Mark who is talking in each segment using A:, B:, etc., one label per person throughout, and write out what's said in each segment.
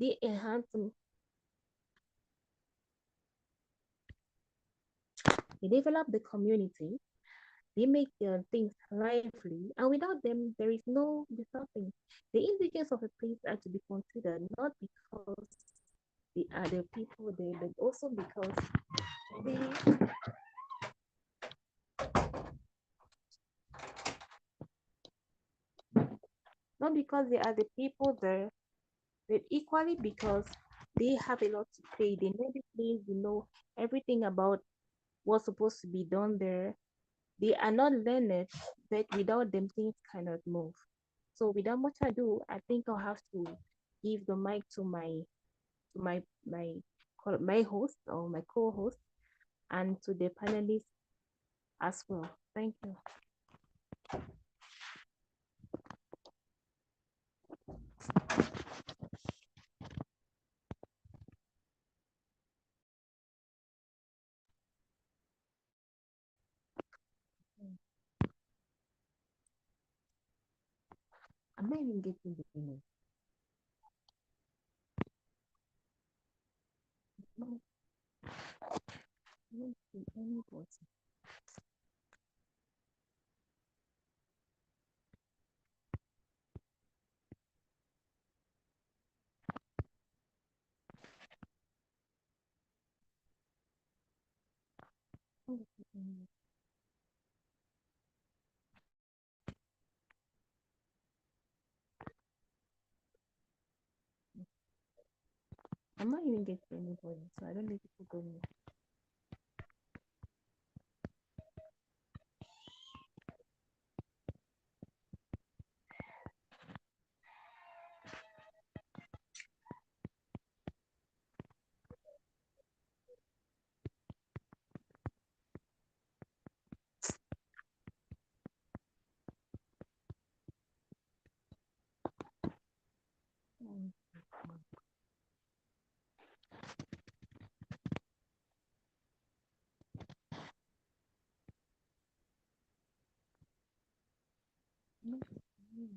A: they enhance they develop the community, they make things lively, and without them, there is no nothing. The indigents of a place are to be considered not because they are the people there, but also because they not because they are the people there, but equally because they have a lot to say. They know the place, they know everything about what's supposed to be done there. They are not learned, but without them, things cannot move. So without much ado, I think I'll have to give the mic to my my my host or my co-host and to the panelists as well. Thank you. I'm not even getting the email. No, I don't see anybody. I don't see anybody. I'm not even getting anybody, so I don't know if people go me. Mm. No, no.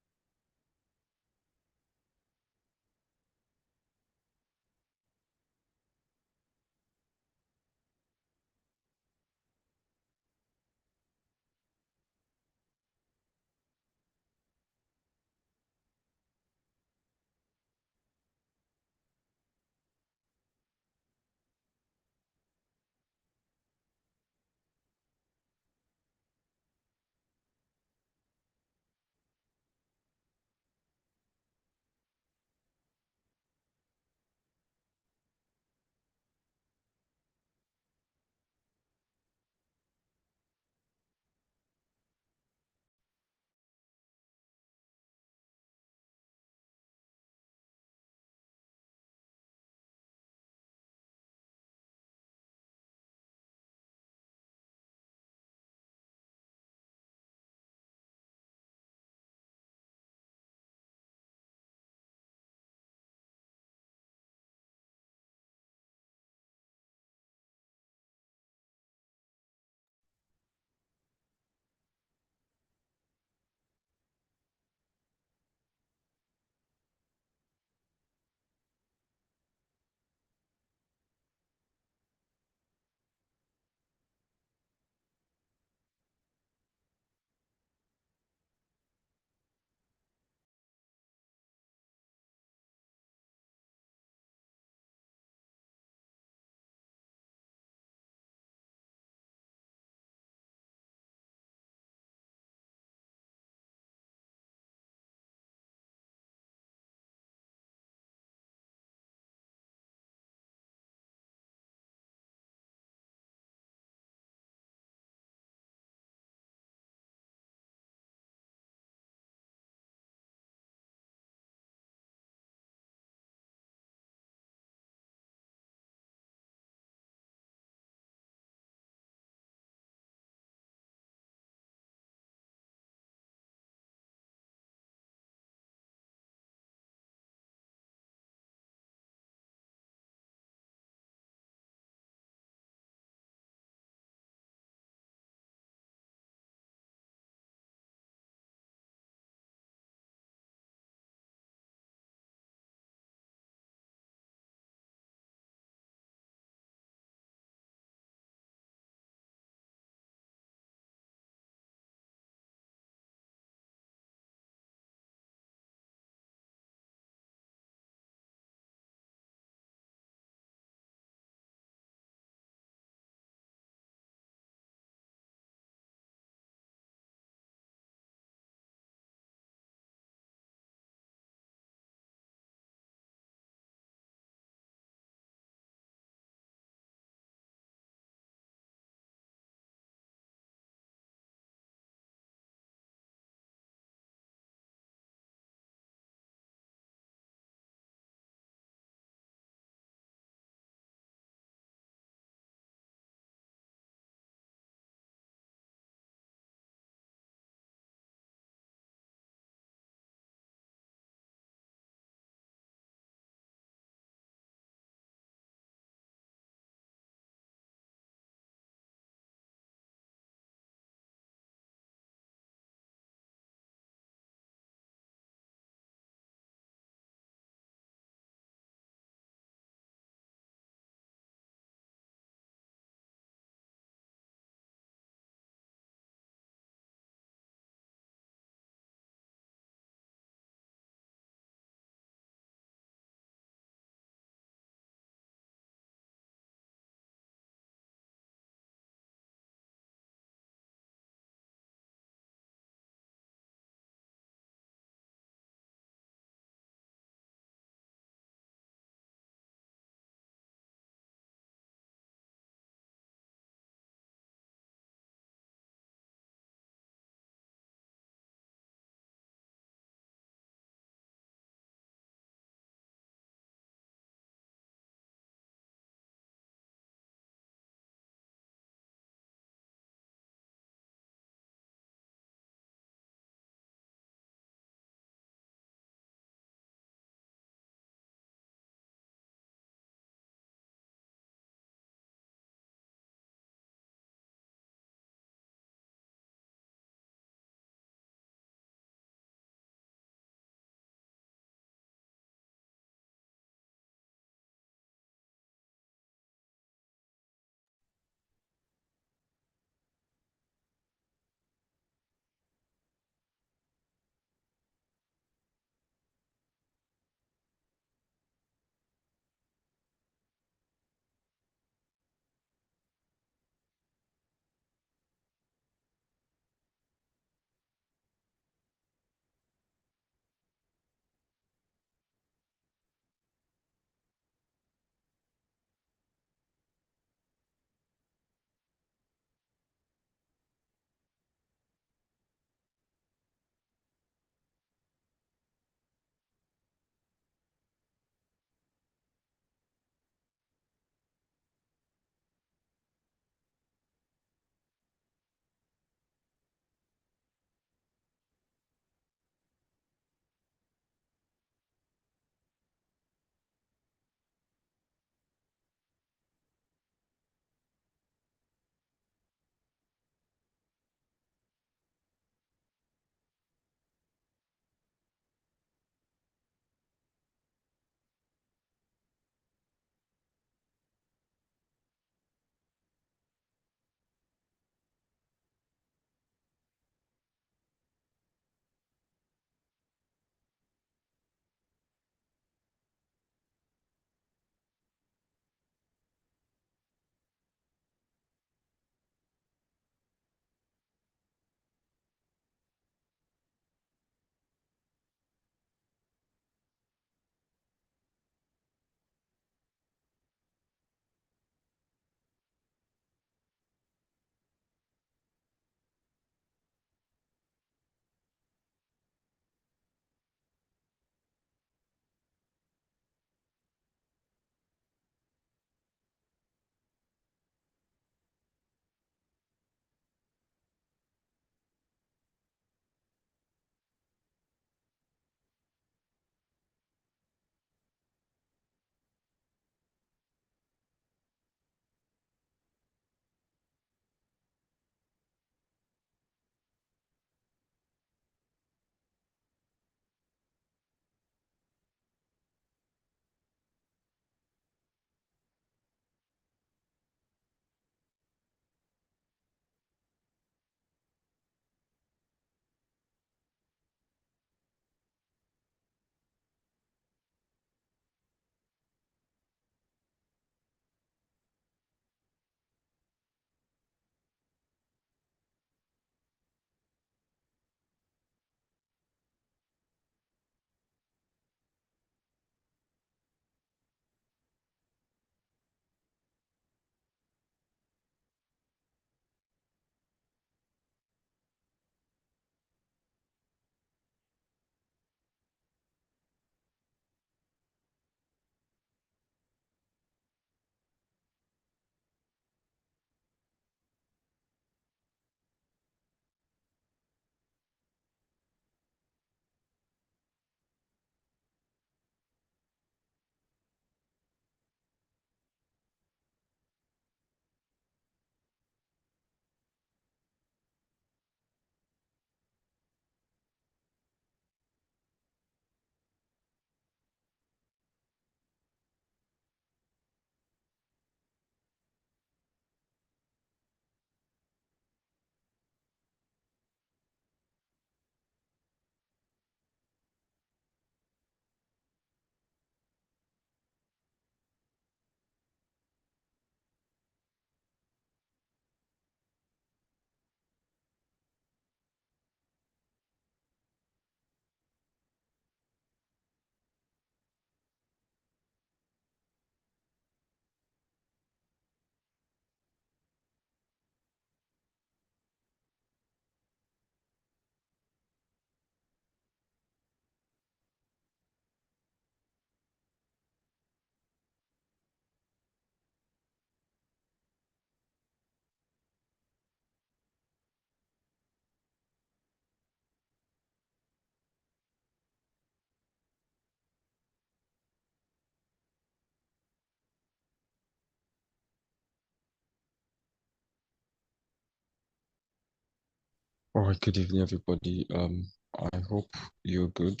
B: All right, good evening, everybody. I hope you're good.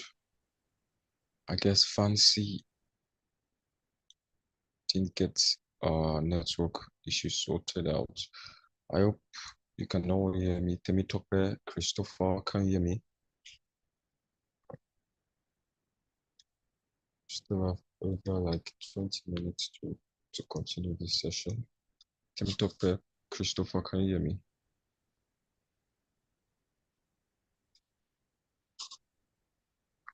B: I guess Fancy didn't get network issues sorted out. I hope you can all hear me. Temitope, Christopher, can you hear me? Still have over like 20 minutes to continue this session. Temitope, Christopher, can you hear me?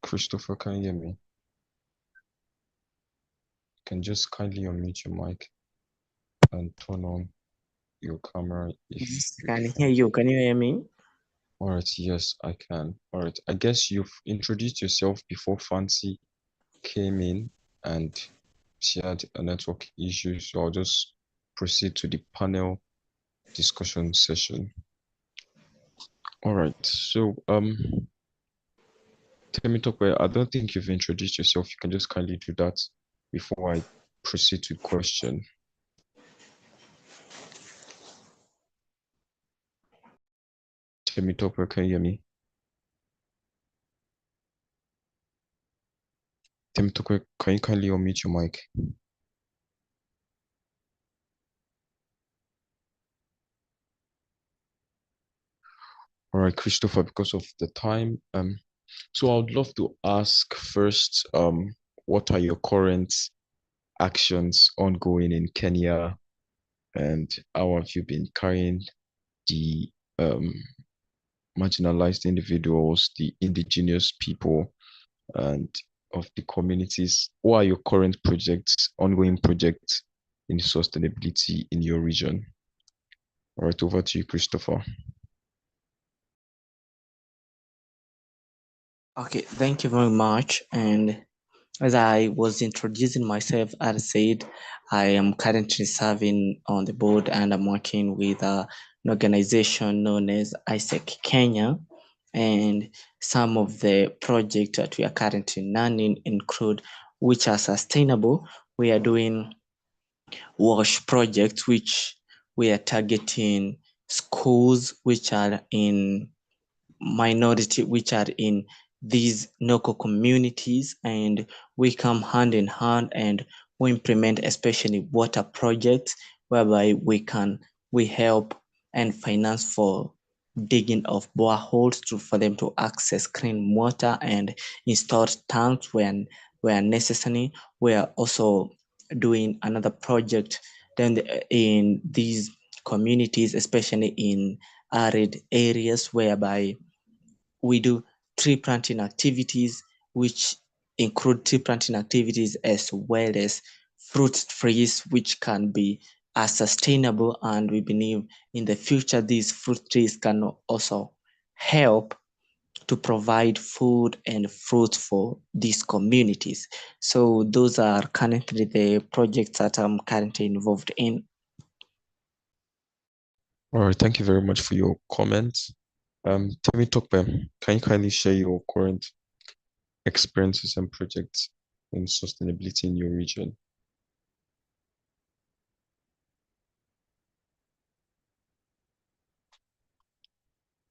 B: Christopher, can you hear me? You can just kindly unmute your mic and turn on your camera if
C: Yes,
B: you
C: I can hear
B: can.
C: you. Can you hear me?
B: All right, yes, I can. All right, I guess you've introduced yourself before Fancy came in and she had a network issue, so I'll just proceed to the panel discussion session. All right, so Temitope, I don't think you've introduced yourself. You can just kindly do that before I proceed to question. Temitope, can you hear me? Temitope, can you kindly unmute your mic? All right, Christopher, because of the time, so I would love to ask first, what are your current actions ongoing in Kenya, and how have you been carrying the um, marginalized individuals, the indigenous people, and of the communities? What are your current projects, ongoing projects in sustainability in your region? All right, over to you, Christopher.
C: Okay, thank you very much. And as I was introducing myself, I said I am currently serving on the board and I'm working with an organization known as ISEC Kenya. And some of the projects that we are currently running include which are sustainable. We are doing WASH projects, which we are targeting schools which are in minority, which are in these local communities, and we come hand in hand and we implement especially water projects whereby we help and finance for digging of boreholes for them to access clean water and install tanks where necessary. We are also doing another project then in these communities, especially in arid areas, whereby we do tree planting activities, which include tree planting activities as well as fruit trees, which can be sustainable. And we believe in the future, these fruit trees can also help to provide food and fruit for these communities. So those are currently the projects that I'm currently involved in.
B: All right, thank you very much for your comments. Temitope, can you kindly share your current experiences and projects in sustainability in your region?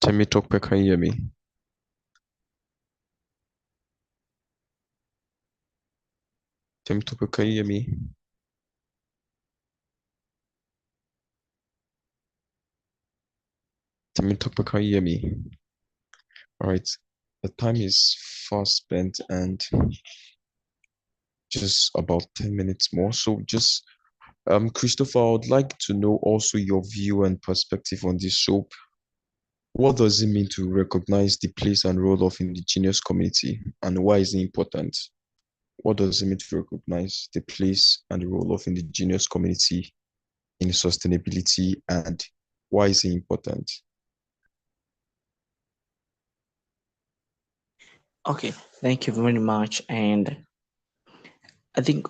B: Temitope, can you hear me? Temitope, can you hear me? Temitope, can you hear me? All right, the time is fast spent and just about 10 minutes more. So just Christopher, I would like to know also your view and perspective on this. So what does it mean to recognize the place and role of indigenous community, and why is it important? What does it mean to recognize the place and the role of indigenous community in sustainability, and why is it important?
C: Okay, thank you very much. And I think,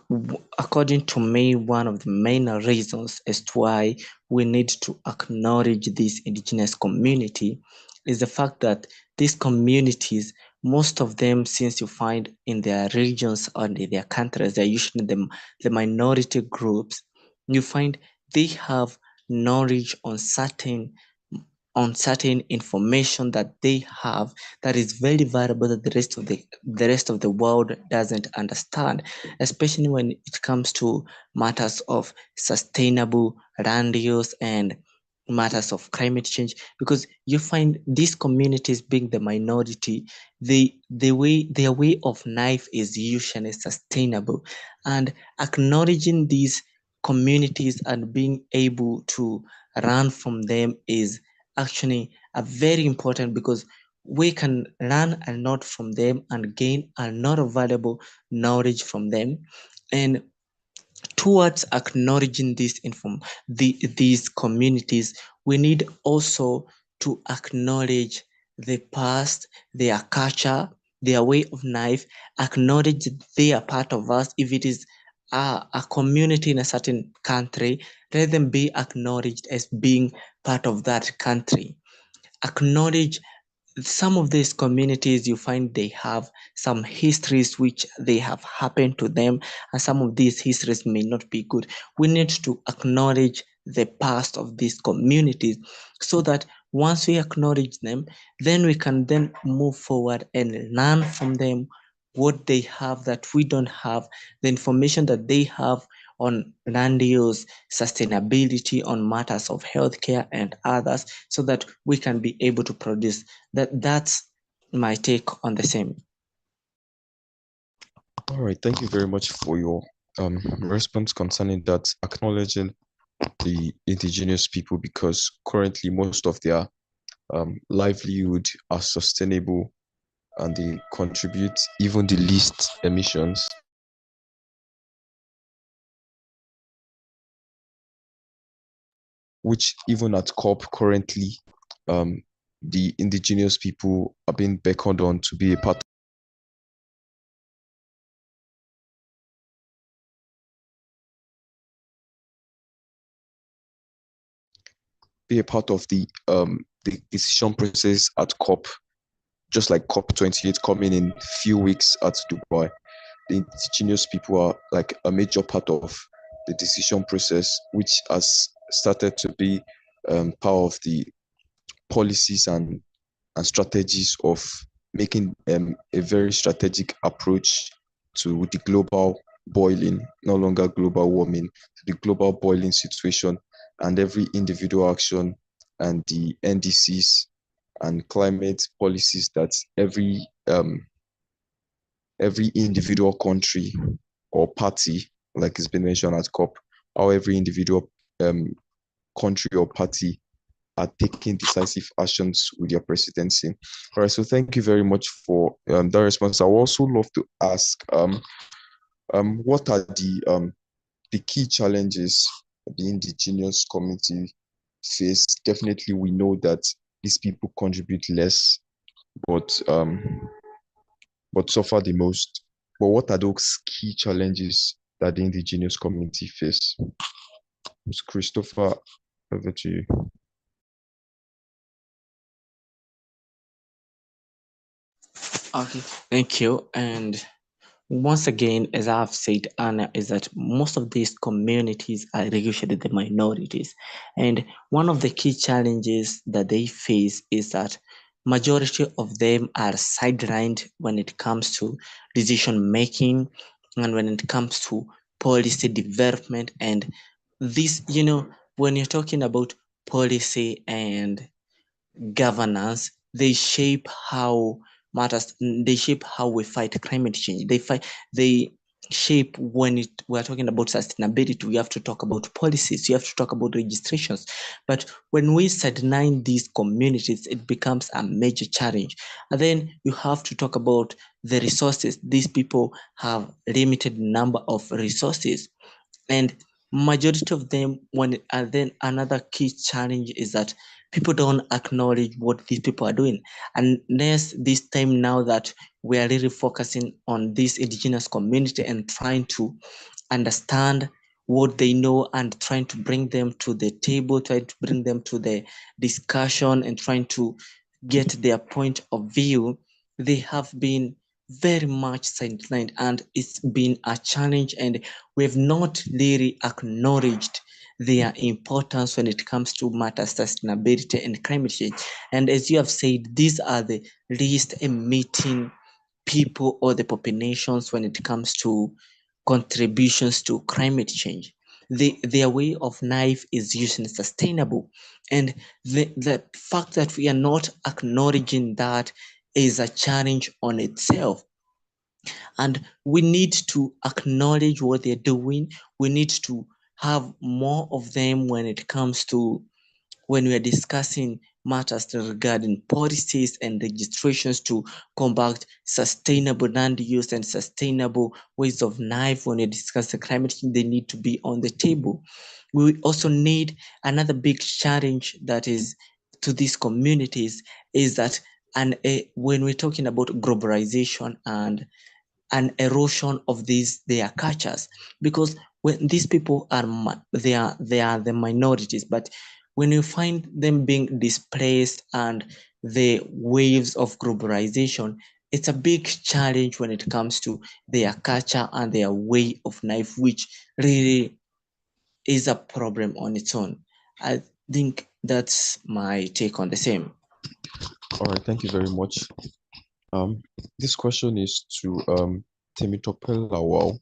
C: according to me, one of the main reasons as to why we need to acknowledge this indigenous community is the fact that these communities, most of them, since you find in their regions or in their countries, they're usually the minority groups, you find they have knowledge on certain on certain information that they have that is very valuable that the rest of the world doesn't understand, especially when it comes to matters of sustainable land use and matters of climate change, because you find these communities being the minority, their way of life is usually sustainable, and acknowledging these communities and being able to learn from them is actually a very important, because we can learn a lot from them and gain a lot of valuable knowledge from them. And towards acknowledging these communities, we need also to acknowledge the past, their culture, their way of life, acknowledge they are part of us. If it is a community in a certain country, let them be acknowledged as being part of that country. Acknowledge some of these communities, you find they have some histories which they have happened to them, and some of these histories may not be good. We need to acknowledge the past of these communities, so that once we acknowledge them, then we can then move forward and learn from them what they have that we don't have, the information that they have on land use, sustainability, on matters of healthcare and others, so that we can be able to produce. That's my take on the same.
B: All right, thank you very much for your response concerning that, acknowledging the indigenous people, because currently most of their livelihood are sustainable and they contribute even the least emissions. Which even at COP currently, the indigenous people are being beckoned on to be a part of the decision process at COP, just like COP28 coming in few weeks at Dubai. The indigenous people are like a major part of the decision process, which has started to be part of the policies and strategies of making a very strategic approach to the global boiling, no longer global warming, to the global boiling situation, and every individual action and the NDCs and climate policies that every individual country or party, like it's been mentioned at COP, how every individual country or party are taking decisive actions with their presidency. All right, so thank you very much for that response. I would also love to ask, what are the key challenges the indigenous community face? Definitely, we know that these people contribute less, but suffer the most. But what are those key challenges that the indigenous community face? Ms. Christopher, over to you.
C: Okay, thank you. And once again, as I've said, Anna, is that most of these communities are usually the minorities. And one of the key challenges that they face is that majority of them are sidelined when it comes to decision making and when it comes to policy development. And this, when you're talking about policy and governance, they shape how they shape how we fight climate change. They shape when we're talking about sustainability, we have to talk about policies, you have to talk about registrations. But when we sideline these communities, it becomes a major challenge. And then you have to talk about the resources. These people have limited number of resources, and majority of them, and then another key challenge is that people don't acknowledge what these people are doing. Unless this time now that we are really focusing on this indigenous community and trying to understand what they know and trying to bring them to the table, trying to bring them to the discussion and trying to get their point of view, they have been very much sidelined, and it's been a challenge, and we have not really acknowledged their importance when it comes to matters sustainability and climate change. And as you have said, these are the least emitting people or the populations when it comes to contributions to climate change. Their way of life is usually sustainable. And the fact that we are not acknowledging that is a challenge on itself. And we need to acknowledge what they're doing. We need to have more of them when it comes to when we are discussing matters regarding policies and registrations to combat sustainable land use and sustainable ways of life. When we discuss the climate change, they need to be on the table. We also need another big challenge that is to these communities is that when we're talking about globalization and an erosion of their cultures, because when these people are they are the minorities, but when you find them being displaced and the waves of globalization, it's a big challenge when it comes to their culture and their way of life, which really is a problem on its own. I think that's my take on the same.
B: All right, thank you very much. This question is to Temitope Lawal.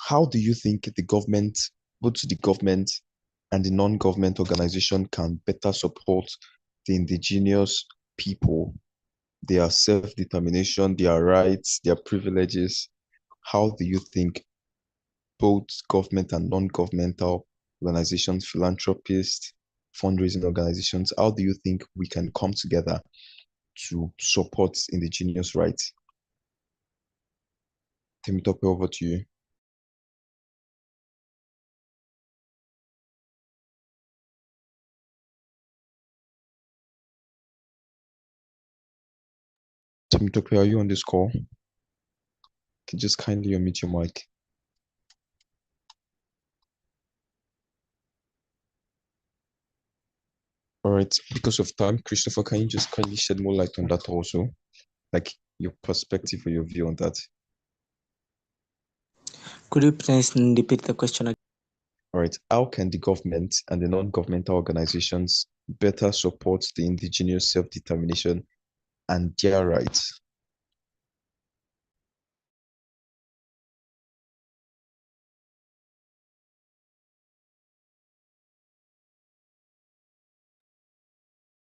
B: How do you think the government, both the government and the non-government organization, can better support the indigenous people, their self-determination, their rights, their privileges? How do you think both government and non-governmental organizations, philanthropists, fundraising organizations, how do you think we can come together to support indigenous rights? Temitope, over to you. Temitope, are you on this call? Can you just kindly unmute your mic? All right, because of time, Christopher, can you just kindly shed more light on that also? Like your perspective or your view on that?
C: Could you please repeat the question again?
B: All right, how can the government and the non-governmental organizations better support the indigenous self-determination and their rights?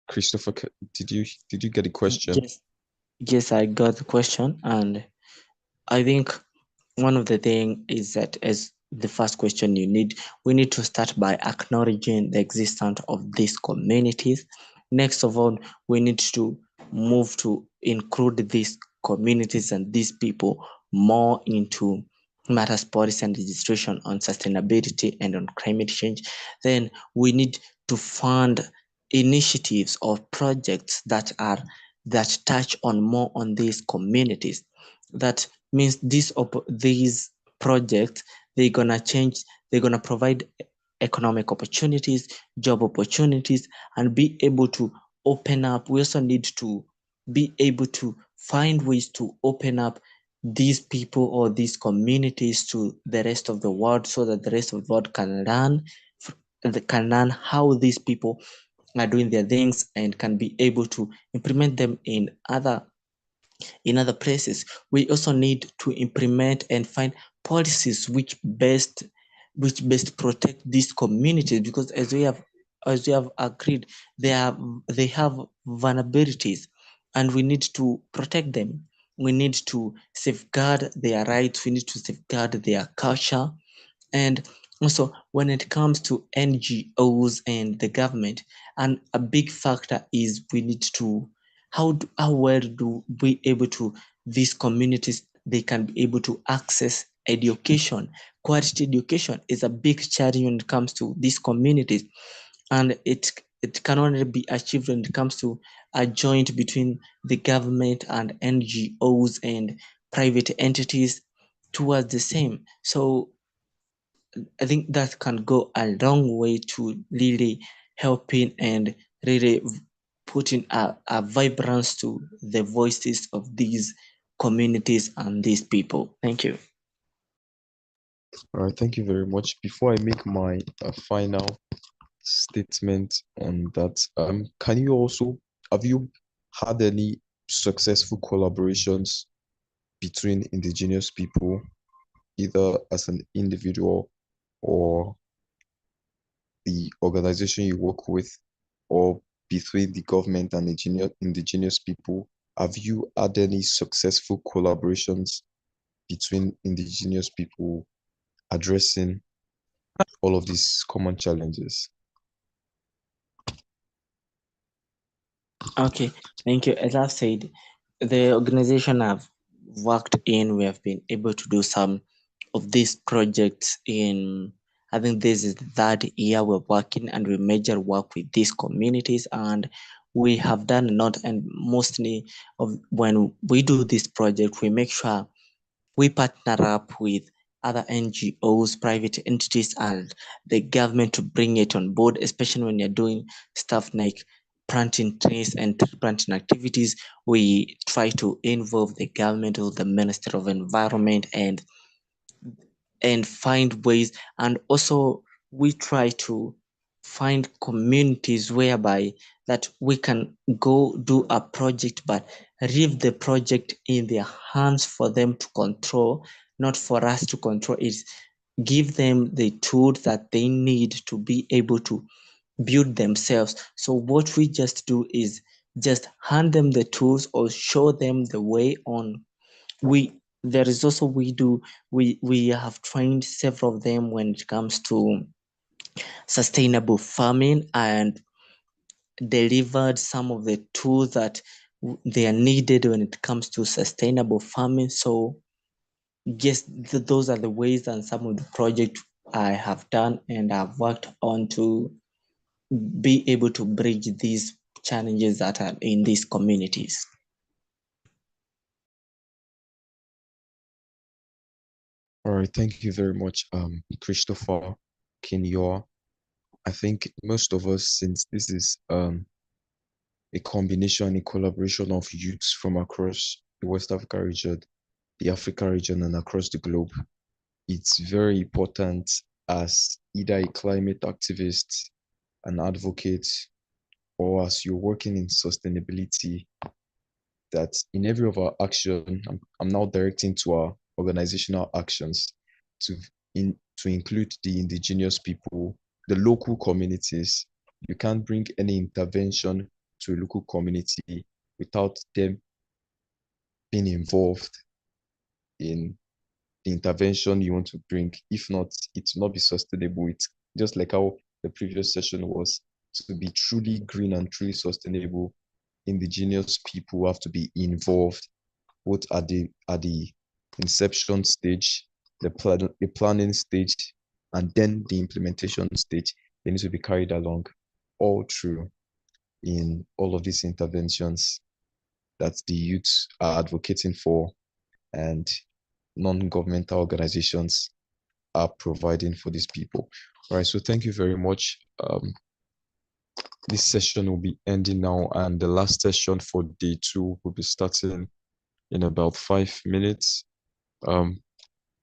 B: Christopher, did you get the question?
C: Yes, I got the question, and I think one of the thing is that as the first question we need to start by acknowledging the existence of these communities. Next of all, we need to move to include these communities and these people more into matters policy and registration on sustainability and on climate change. Then we need to fund initiatives or projects that touch on more on these communities. That means these projects, they're gonna provide economic opportunities, job opportunities, and be able to open up. We also need to be able to find ways to open up these people or these communities to the rest of the world, so that the rest of the world can learn how these people are doing their things and can be able to implement them in other places. We also need to implement and find policies which best protect these communities, because as we have agreed, they have vulnerabilities, and we need to protect them. We need to safeguard their rights. We need to safeguard their culture. And also, when it comes to NGOs and the government, and a big factor is we need to how well do we able to these communities, they can be able to access education. Quality education is a big challenge when it comes to these communities, and it can only be achieved when it comes to a joint between the government and NGOs and private entities towards the same. So I think that can go a long way to really helping and really putting a vibrance to the voices of these communities and these people. Thank you.
B: All right, thank you very much. Before I make my final statement on that, can you also have you had any successful collaborations between indigenous people, either as an individual or the organization you work with, or between the government and indigenous people? Have you had any successful collaborations between indigenous people addressing all of these common challenges?
C: Okay, thank you. As I've said, the organization I've worked in, we have been able to do some of these projects in, I think this is the third year we're working, and we major work with these communities, and we have done a lot. And mostly of when we do this project, we make sure we partner up with other NGOs, private entities, and the government to bring it on board, especially when you're doing stuff like planting trees and tree planting activities. We try to involve the government or the Ministry of Environment and find ways, and also we try to find communities whereby that we can go do a project but leave the project in their hands for them to control, not for us to control it. Give them the tools that they need to be able to build themselves. So what we just do is just hand them the tools or show them the way on. There is also we have trained several of them when it comes to sustainable farming, and delivered some of the tools that they are needed when it comes to sustainable farming. So yes, those are the ways and some of the projects I have done and I've worked on to be able to bridge these challenges that are in these communities.
B: All right, thank you very much, Christopher Kinyor. I think most of us, since this is a combination, a collaboration of youths from across the West Africa region, the Africa region, and across the globe, it's very important as either a climate activist, an advocate, or as you're working in sustainability, that in every of our action, I'm now directing to our organizational actions to to include the indigenous people, the local communities. You can't bring any intervention to a local community without them being involved in the intervention you want to bring. If not, it will not be sustainable. It's just like how the previous session was. To be truly green and truly sustainable, indigenous people have to be involved both at the inception stage, the planning stage, and then the implementation stage. They need to be carried along all through in all of these interventions that the youths are advocating for and non-governmental organizations are providing for these people. All right, so thank you very much. This session will be ending now, and the last session for day 2 will be starting in about 5 minutes.